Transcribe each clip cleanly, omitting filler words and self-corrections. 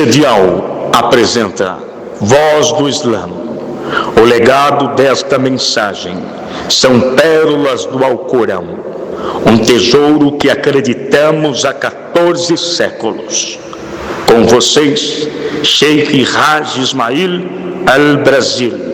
Edial apresenta Voz do Islã. O legado desta mensagem são pérolas do Alcorão, um tesouro que acreditamos há 14 séculos. Com vocês, Sheikh Haj Ismail Al-Brasil.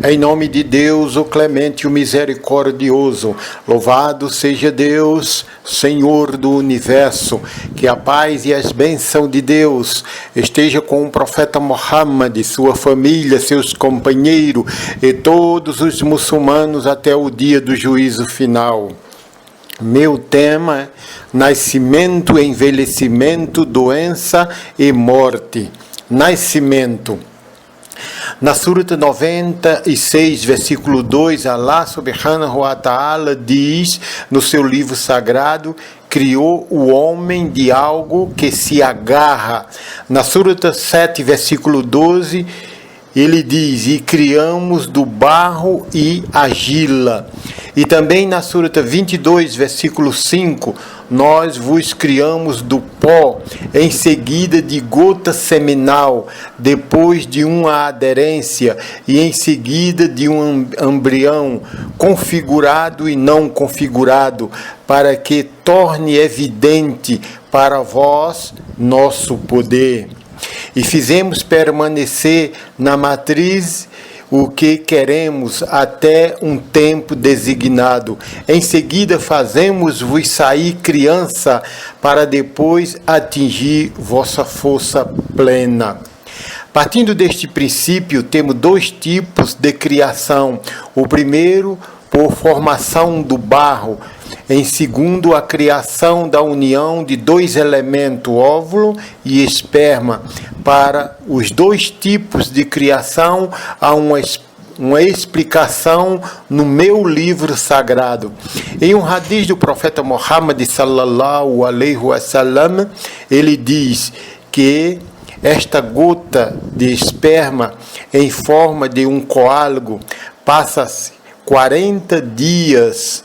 Em nome de Deus, o clemente e o misericordioso, louvado seja Deus, Senhor do Universo, que a paz e as bênçãos de Deus esteja com o profeta Muhammad, sua família, seus companheiros e todos os muçulmanos até o dia do juízo final. Meu tema é nascimento, envelhecimento, doença e morte. Nascimento. Na Surah 96, versículo 2, Allah subhanahu wa ta'ala diz no seu livro sagrado: criou o homem de algo que se agarra. Na Surah 7, versículo 12, ele diz: e criamos do barro e argila. E também na Surah 22, versículo 5, nós vos criamos do pó, em seguida de gota seminal, depois de uma aderência, e em seguida de um embrião, configurado e não configurado, para que torne evidente para vós nosso poder. E fizemos permanecer na matriz o que queremos até um tempo designado. Em seguida fazemos-vos sair criança, para depois atingir vossa força plena. Partindo deste princípio, temos dois tipos de criação. O primeiro, por formação do barro. Em segundo, a criação da união de dois elementos, óvulo e esperma. Para os dois tipos de criação, há uma explicação no meu livro sagrado. Em um hadith do profeta Muhammad sallallahu alaihi wasallam, ele diz que esta gota de esperma em forma de um coágulo passa-se 40 dias,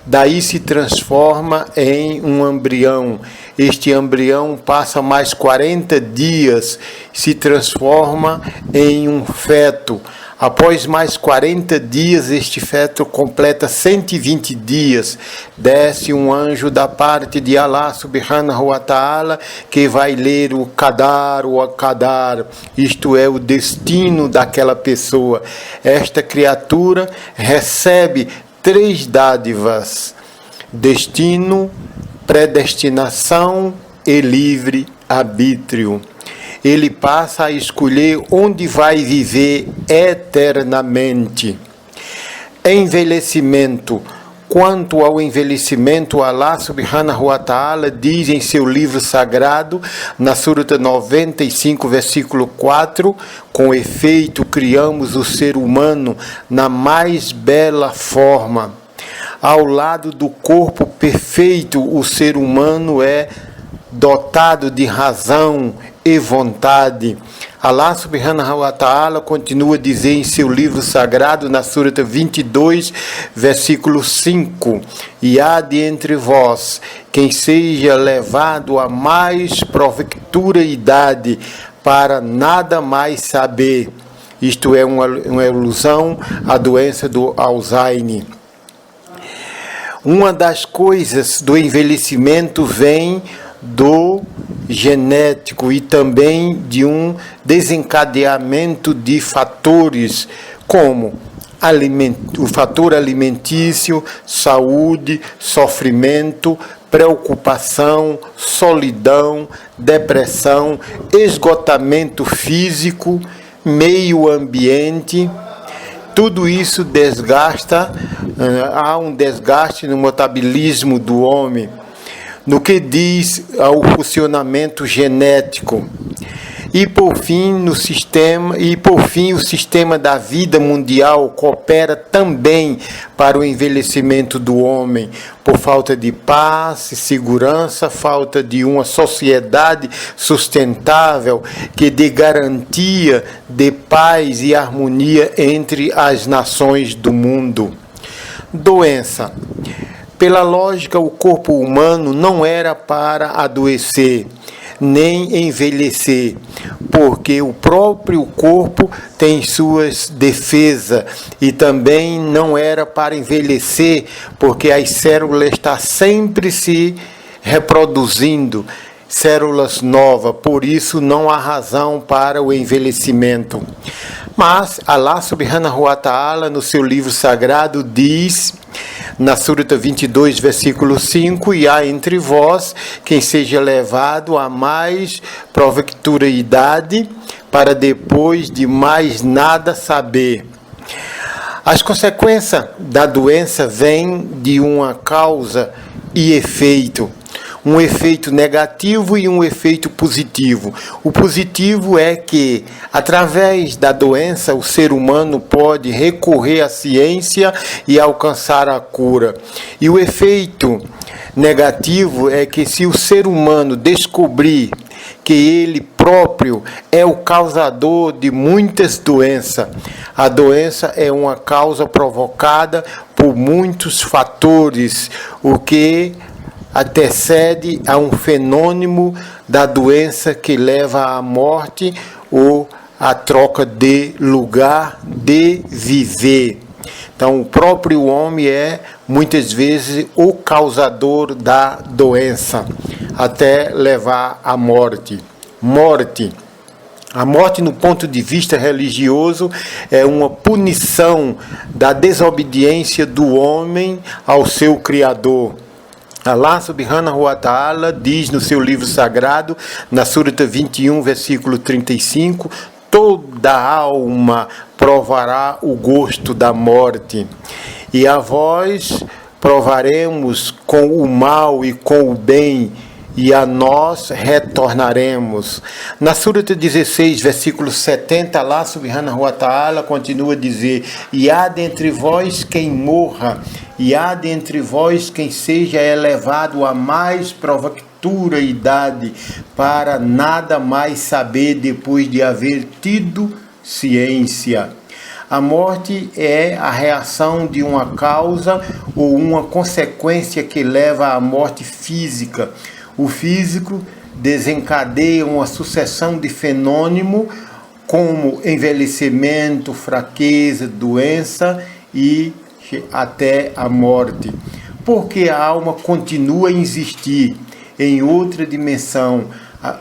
daí se transforma em um embrião. Este embrião passa mais 40 dias, se transforma em um feto. Após mais 40 dias, este feto completa 120 dias. Desce um anjo da parte de Allah subhanahu wa ta'ala, que vai ler o qadar, isto é, o destino daquela pessoa. Esta criatura recebe 3 dádivas: destino, predestinação e livre arbítrio. Ele passa a escolher onde vai viver eternamente. Envelhecimento. Quanto ao envelhecimento, Allah subhanahu wa ta'ala diz em seu livro sagrado, na Surah 95, versículo 4, com efeito criamos o ser humano na mais bela forma. Ao lado do corpo perfeito, o ser humano é dotado de razão e vontade. Allah subhanahu wa ta'ala continua a dizer em seu livro sagrado, na Surah 22, versículo 5, e há de entre vós quem seja levado a mais provectura idade, para nada mais saber. Isto é uma ilusão à doença do Alzheimer. Uma das coisas do envelhecimento vem do genético e também de um desencadeamento de fatores como o fator alimentício, saúde, sofrimento, preocupação, solidão, depressão, esgotamento físico, meio ambiente. Tudo isso desgasta, há um desgaste no metabolismo do homem, no que diz ao funcionamento genético. E por fim, o sistema da vida mundial coopera também para o envelhecimento do homem, por falta de paz e segurança, falta de uma sociedade sustentável que dê garantia de paz e harmonia entre as nações do mundo. Doença. Pela lógica, o corpo humano não era para adoecer. nem envelhecer, porque o próprio corpo tem suas defesas e também não era para envelhecer, porque as células estão sempre se reproduzindo, células novas, por isso não há razão para o envelhecimento. Mas Allah subhanahu wa ta'ala, no seu livro sagrado, diz, na Surata 22, versículo 5, e há entre vós quem seja levado a mais provectura e idade, para depois de mais nada saber. As consequências da doença vêm de uma causa e efeito. Um efeito negativo e um efeito positivo. O positivo é que, através da doença, o ser humano pode recorrer à ciência e alcançar a cura. E o efeito negativo é que, se o ser humano descobrir que ele próprio é o causador de muitas doenças, a doença é uma causa provocada por muitos fatores, o que antecede a um fenômeno da doença que leva à morte ou à troca de lugar de viver. Então, o próprio homem é, muitas vezes, o causador da doença, até levar à morte. A morte, no ponto de vista religioso, é uma punição da desobediência do homem ao seu Criador. Allah subhanahu wa ta'ala diz no seu livro sagrado, na Surata 21, versículo 35, toda alma provará o gosto da morte, e a vós provaremos com o mal e com o bem, e a nós retornaremos. Na Surata 16, versículo 70, Allah subhanahu wa ta'ala continua a dizer, e há dentre vós quem morra, e há dentre vós quem seja elevado a mais provectura e idade, para nada mais saber depois de haver tido ciência. A morte é a reação de uma causa ou uma consequência que leva à morte física. O físico desencadeia uma sucessão de fenômenos como envelhecimento, fraqueza, doença e até a morte. Porque a alma continua a existir em outra dimensão,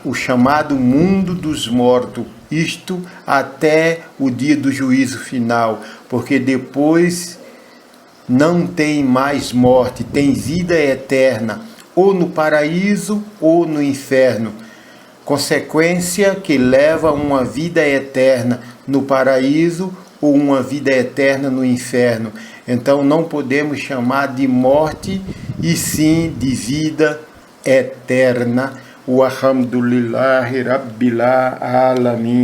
o chamado mundo dos mortos, isto até o dia do juízo final, porque depois não tem mais morte, tem vida eterna, ou no paraíso ou no inferno. Consequência que leva a uma vida eterna no paraíso ou uma vida eterna no inferno. Então não podemos chamar de morte, e sim de vida eterna. Walhamdulillahi Rabbil Alamin.